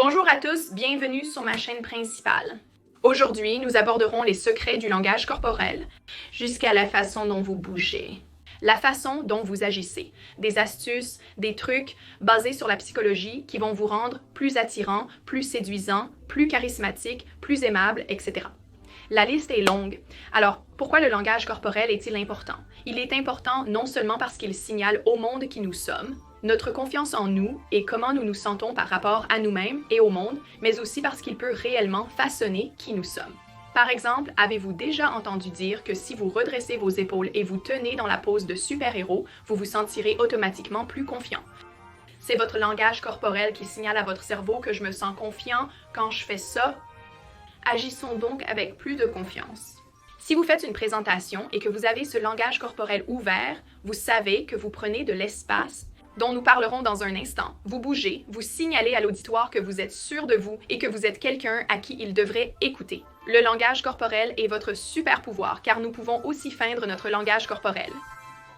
Bonjour à tous, bienvenue sur ma chaîne principale. Aujourd'hui, nous aborderons les secrets du langage corporel jusqu'à la façon dont vous bougez, la façon dont vous agissez, des astuces, des trucs basés sur la psychologie qui vont vous rendre plus attirant, plus séduisant, plus charismatique, plus aimable, etc. La liste est longue. Alors, pourquoi le langage corporel est-il important? Il est important non seulement parce qu'il signale au monde qui nous sommes, notre confiance en nous et comment nous nous sentons par rapport à nous-mêmes et au monde, mais aussi parce qu'il peut réellement façonner qui nous sommes. Par exemple, avez-vous déjà entendu dire que si vous redressez vos épaules et vous tenez dans la pose de super-héros, vous vous sentirez automatiquement plus confiant? C'est votre langage corporel qui signale à votre cerveau que je me sens confiant quand je fais ça. Agissons donc avec plus de confiance. Si vous faites une présentation et que vous avez ce langage corporel ouvert, vous savez que vous prenez de l'espace dont nous parlerons dans un instant. Vous bougez, vous signalez à l'auditoire que vous êtes sûr de vous et que vous êtes quelqu'un à qui il devrait écouter. Le langage corporel est votre super pouvoir car nous pouvons aussi feindre notre langage corporel.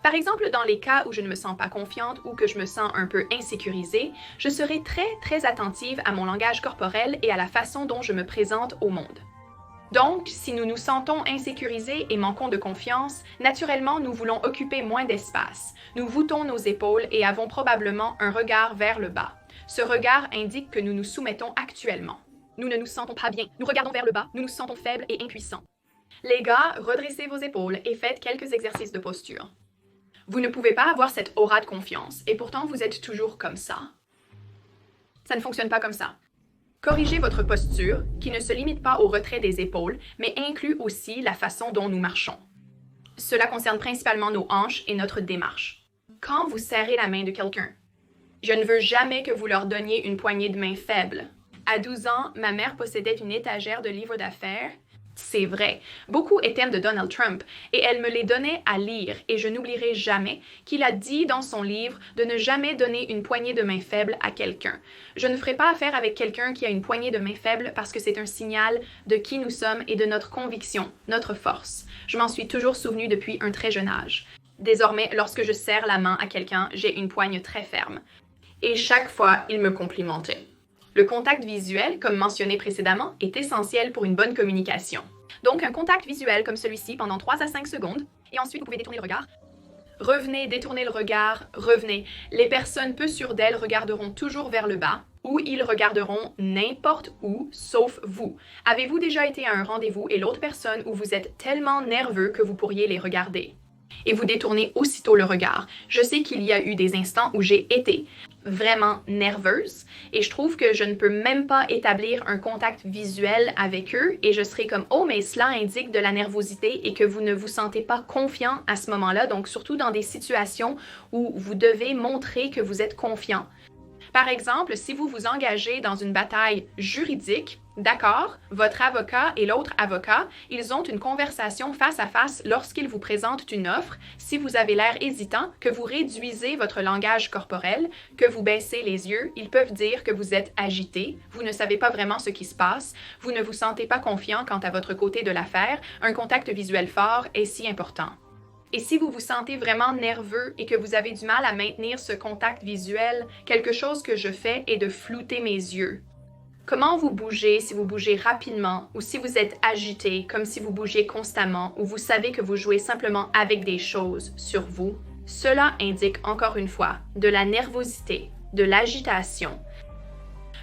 Par exemple, dans les cas où je ne me sens pas confiante ou que je me sens un peu insécurisée, je serai très attentive à mon langage corporel et à la façon dont je me présente au monde. Donc, si nous nous sentons insécurisés et manquons de confiance, naturellement, nous voulons occuper moins d'espace. Nous voûtons nos épaules et avons probablement un regard vers le bas. Ce regard indique que nous nous soumettons actuellement. Nous ne nous sentons pas bien, nous regardons vers le bas, nous nous sentons faibles et impuissants. Les gars, redressez vos épaules et faites quelques exercices de posture. Vous ne pouvez pas avoir cette aura de confiance et pourtant vous êtes toujours comme ça. Ça ne fonctionne pas comme ça. Corrigez votre posture, qui ne se limite pas au retrait des épaules, mais inclut aussi la façon dont nous marchons. Cela concerne principalement nos hanches et notre démarche. Quand vous serrez la main de quelqu'un, je ne veux jamais que vous leur donniez une poignée de main faible. À 12 ans, ma mère possédait une étagère de livres d'affaires. C'est vrai, beaucoup étaient de Donald Trump et elle me les donnait à lire et je n'oublierai jamais qu'il a dit dans son livre de ne jamais donner une poignée de main faible à quelqu'un. Je ne ferai pas affaire avec quelqu'un qui a une poignée de main faible parce que c'est un signal de qui nous sommes et de notre conviction, notre force. Je m'en suis toujours souvenu depuis un très jeune âge. Désormais, lorsque je serre la main à quelqu'un, j'ai une poigne très ferme. Et chaque fois, il me complimentait. Le contact visuel, comme mentionné précédemment, est essentiel pour une bonne communication. Donc, un contact visuel comme celui-ci pendant 3 à 5 secondes, et ensuite vous pouvez détourner le regard. Revenez, détournez le regard, revenez. Les personnes peu sûres d'elles regarderont toujours vers le bas, ou ils regarderont n'importe où, sauf vous. Avez-vous déjà été à un rendez-vous et l'autre personne où vous êtes tellement nerveux que vous pourriez les regarder? Et vous détournez aussitôt le regard. Je sais qu'il y a eu des instants où j'ai été vraiment nerveuse et je trouve que je ne peux même pas établir un contact visuel avec eux et je serai comme « Oh, mais cela indique de la nervosité et que vous ne vous sentez pas confiant à ce moment-là. » Donc, surtout dans des situations où vous devez montrer que vous êtes confiant. Par exemple, si vous vous engagez dans une bataille juridique, d'accord, votre avocat et l'autre avocat, ils ont une conversation face à face lorsqu'ils vous présentent une offre. Si vous avez l'air hésitant, que vous réduisez votre langage corporel, que vous baissez les yeux, ils peuvent dire que vous êtes agité, vous ne savez pas vraiment ce qui se passe, vous ne vous sentez pas confiant quant à votre côté de l'affaire, un contact visuel fort est si important. Et si vous vous sentez vraiment nerveux et que vous avez du mal à maintenir ce contact visuel, quelque chose que je fais est de flouter mes yeux. Comment vous bougez si vous bougez rapidement ou si vous êtes agité comme si vous bougiez constamment ou vous savez que vous jouez simplement avec des choses sur vous? Cela indique encore une fois de la nervosité, de l'agitation.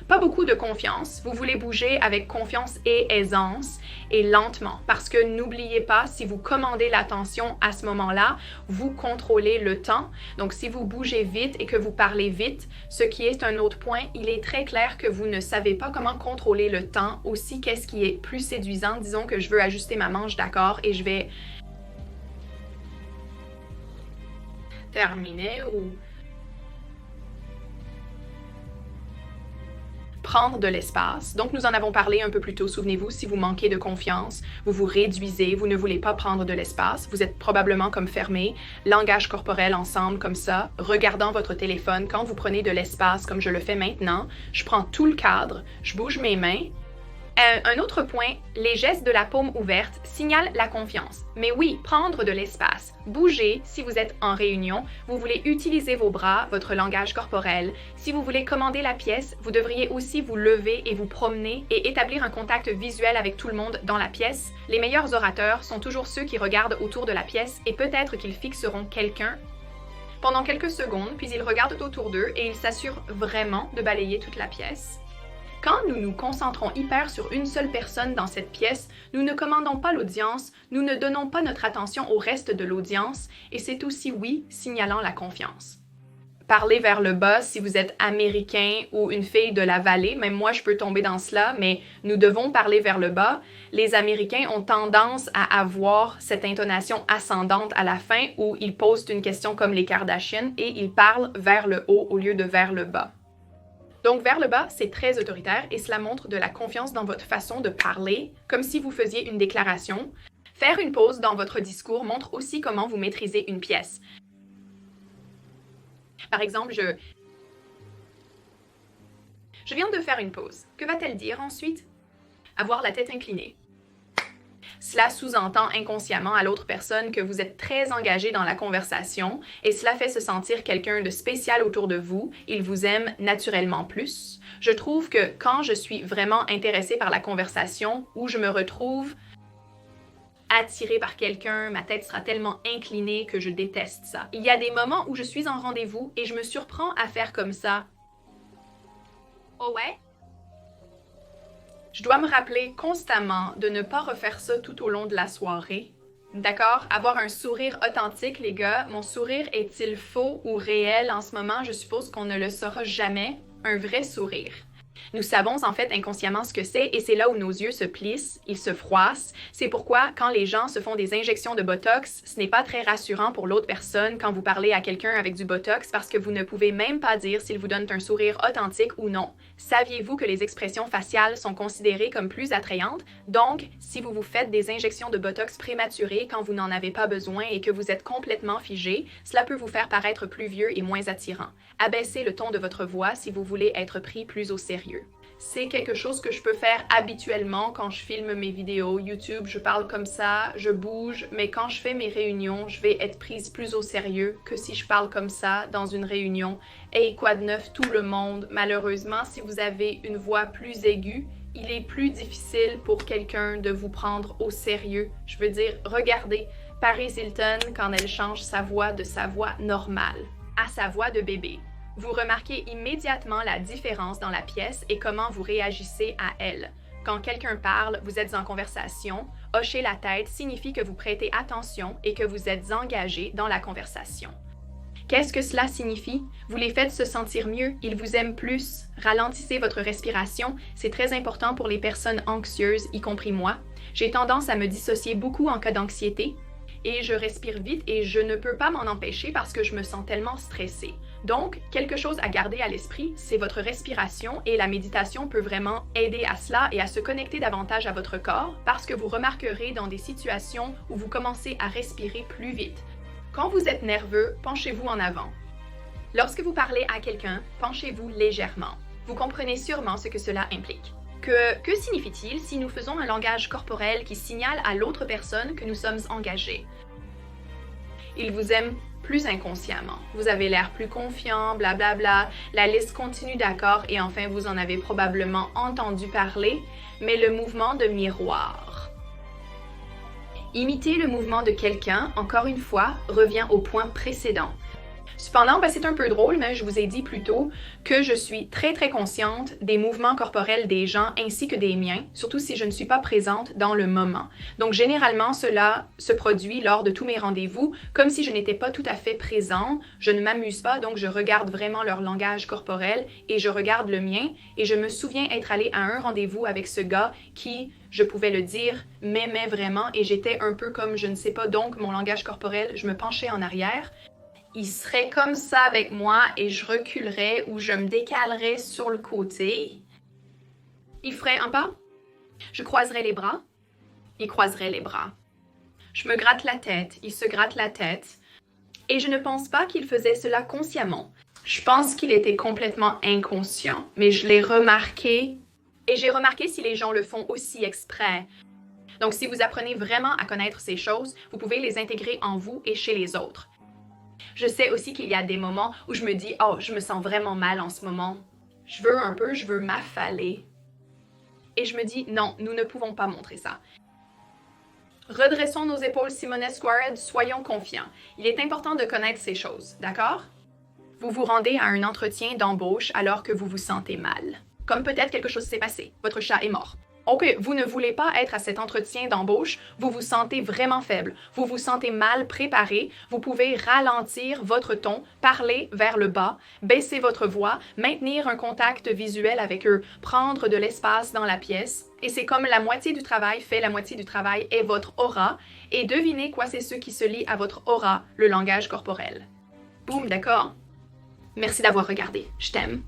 Pas beaucoup de confiance, vous voulez bouger avec confiance et aisance et lentement parce que n'oubliez pas, si vous commandez l'attention à ce moment-là, vous contrôlez le temps. Donc si vous bougez vite et que vous parlez vite, ce qui est un autre point, il est très clair que vous ne savez pas comment contrôler le temps. Aussi, qu'est-ce qui est plus séduisant? Disons que je veux ajuster ma manche, d'accord, et je vais terminer ou prendre de l'espace. Donc, nous en avons parlé un peu plus tôt. Souvenez-vous, si vous manquez de confiance, vous vous réduisez, vous ne voulez pas prendre de l'espace, vous êtes probablement comme fermé, langage corporel ensemble comme ça, regardant votre téléphone. Quand vous prenez de l'espace, comme je le fais maintenant, je prends tout le cadre, je bouge mes mains. Un autre point, les gestes de la paume ouverte signale la confiance. Mais oui, prendre de l'espace, bouger si vous êtes en réunion, vous voulez utiliser vos bras, votre langage corporel. Si vous voulez commander la pièce, vous devriez aussi vous lever et vous promener et établir un contact visuel avec tout le monde dans la pièce. Les meilleurs orateurs sont toujours ceux qui regardent autour de la pièce et peut-être qu'ils fixeront quelqu'un pendant quelques secondes, puis ils regardent autour d'eux et ils s'assurent vraiment de balayer toute la pièce. Quand nous nous concentrons hyper sur une seule personne dans cette pièce, nous ne commandons pas l'audience, nous ne donnons pas notre attention au reste de l'audience, et c'est aussi, oui, signalant la confiance. Parler vers le bas si vous êtes américain ou une fille de la vallée, même moi je peux tomber dans cela, mais nous devons parler vers le bas. Les Américains ont tendance à avoir cette intonation ascendante à la fin où ils posent une question comme les Kardashians et ils parlent vers le haut au lieu de vers le bas. Donc, vers le bas, c'est très autoritaire et cela montre de la confiance dans votre façon de parler, comme si vous faisiez une déclaration. Faire une pause dans votre discours montre aussi comment vous maîtrisez une pièce. Par exemple, je viens de faire une pause. Que va-t-elle dire ensuite? Avoir la tête inclinée. Cela sous-entend inconsciemment à l'autre personne que vous êtes très engagé dans la conversation et cela fait se sentir quelqu'un de spécial autour de vous. Il vous aime naturellement plus. Je trouve que quand je suis vraiment intéressée par la conversation ou je me retrouve attirée par quelqu'un, ma tête sera tellement inclinée que je déteste ça. Il y a des moments où je suis en rendez-vous et je me surprends à faire comme ça. Oh ouais? Je dois me rappeler constamment de ne pas refaire ça tout au long de la soirée. D'accord? Avoir un sourire authentique, les gars. Mon sourire est-il faux ou réel en ce moment? Je suppose qu'on ne le saura jamais. Un vrai sourire. Nous savons en fait inconsciemment ce que c'est et c'est là où nos yeux se plissent, ils se froissent. C'est pourquoi quand les gens se font des injections de Botox, ce n'est pas très rassurant pour l'autre personne quand vous parlez à quelqu'un avec du Botox parce que vous ne pouvez même pas dire s'il vous donne un sourire authentique ou non. Saviez-vous que les expressions faciales sont considérées comme plus attrayantes? Donc, si vous vous faites des injections de Botox prématurées quand vous n'en avez pas besoin et que vous êtes complètement figé, cela peut vous faire paraître plus vieux et moins attirant. Abaissez le ton de votre voix si vous voulez être pris plus au sérieux. C'est quelque chose que je peux faire habituellement quand je filme mes vidéos YouTube, je parle comme ça, je bouge, mais quand je fais mes réunions, je vais être prise plus au sérieux que si je parle comme ça dans une réunion. Et quoi de neuf tout le monde? Malheureusement, si vous avez une voix plus aiguë, il est plus difficile pour quelqu'un de vous prendre au sérieux. Je veux dire, regardez Paris Hilton quand elle change sa voix de sa voix normale à sa voix de bébé. Vous remarquez immédiatement la différence dans la pièce et comment vous réagissez à elle. Quand quelqu'un parle, vous êtes en conversation, hocher la tête signifie que vous prêtez attention et que vous êtes engagé dans la conversation. Qu'est-ce que cela signifie? Vous les faites se sentir mieux, ils vous aiment plus. Ralentissez votre respiration, c'est très important pour les personnes anxieuses, y compris moi. J'ai tendance à me dissocier beaucoup en cas d'anxiété et je respire vite et je ne peux pas m'en empêcher parce que je me sens tellement stressée. Donc, quelque chose à garder à l'esprit, c'est votre respiration et la méditation peut vraiment aider à cela et à se connecter davantage à votre corps parce que vous remarquerez dans des situations où vous commencez à respirer plus vite. Quand vous êtes nerveux, penchez-vous en avant. Lorsque vous parlez à quelqu'un, penchez-vous légèrement. Vous comprenez sûrement ce que cela implique. Que signifie-t-il si nous faisons un langage corporel qui signale à l'autre personne que nous sommes engagés? Il vous aime plus inconsciemment. Vous avez l'air plus confiant, blablabla. La liste continue d'accord et enfin vous en avez probablement entendu parler, mais le mouvement de miroir. Imiter le mouvement de quelqu'un, encore une fois, revient au point précédent. Cependant, c'est un peu drôle, mais je vous ai dit plus tôt que je suis très consciente des mouvements corporels des gens ainsi que des miens, surtout si je ne suis pas présente dans le moment. Donc généralement, cela se produit lors de tous mes rendez-vous, comme si je n'étais pas tout à fait présent, je ne m'amuse pas, donc je regarde vraiment leur langage corporel et je regarde le mien et je me souviens être allée à un rendez-vous avec ce gars qui, je pouvais le dire, m'aimait vraiment et j'étais un peu comme je ne sais pas, donc mon langage corporel, je me penchais en arrière. Il serait comme ça avec moi et je reculerais ou je me décalerais sur le côté. Il ferait un pas. Je croiserais les bras. Il croiserait les bras. Je me gratte la tête. Il se gratte la tête. Et je ne pense pas qu'il faisait cela consciemment. Je pense qu'il était complètement inconscient. Mais je l'ai remarqué. Et j'ai remarqué si les gens le font aussi exprès. Donc, si vous apprenez vraiment à connaître ces choses, vous pouvez les intégrer en vous et chez les autres. Je sais aussi qu'il y a des moments où je me dis « Oh, je me sens vraiment mal en ce moment. Je veux m'affaler. » Et je me dis « Non, nous ne pouvons pas montrer ça. » Redressons nos épaules, Simone Squared, soyons confiants. Il est important de connaître ces choses, d'accord? Vous vous rendez à un entretien d'embauche alors que vous vous sentez mal. Comme peut-être quelque chose s'est passé, votre chat est mort. Ok, vous ne voulez pas être à cet entretien d'embauche, vous vous sentez vraiment faible, vous vous sentez mal préparé, vous pouvez ralentir votre ton, parler vers le bas, baisser votre voix, maintenir un contact visuel avec eux, prendre de l'espace dans la pièce. Et c'est comme la moitié du travail fait la moitié du travail est votre aura, et devinez quoi c'est ce qui se lie à votre aura, le langage corporel. Boum, d'accord? Merci d'avoir regardé, je t'aime.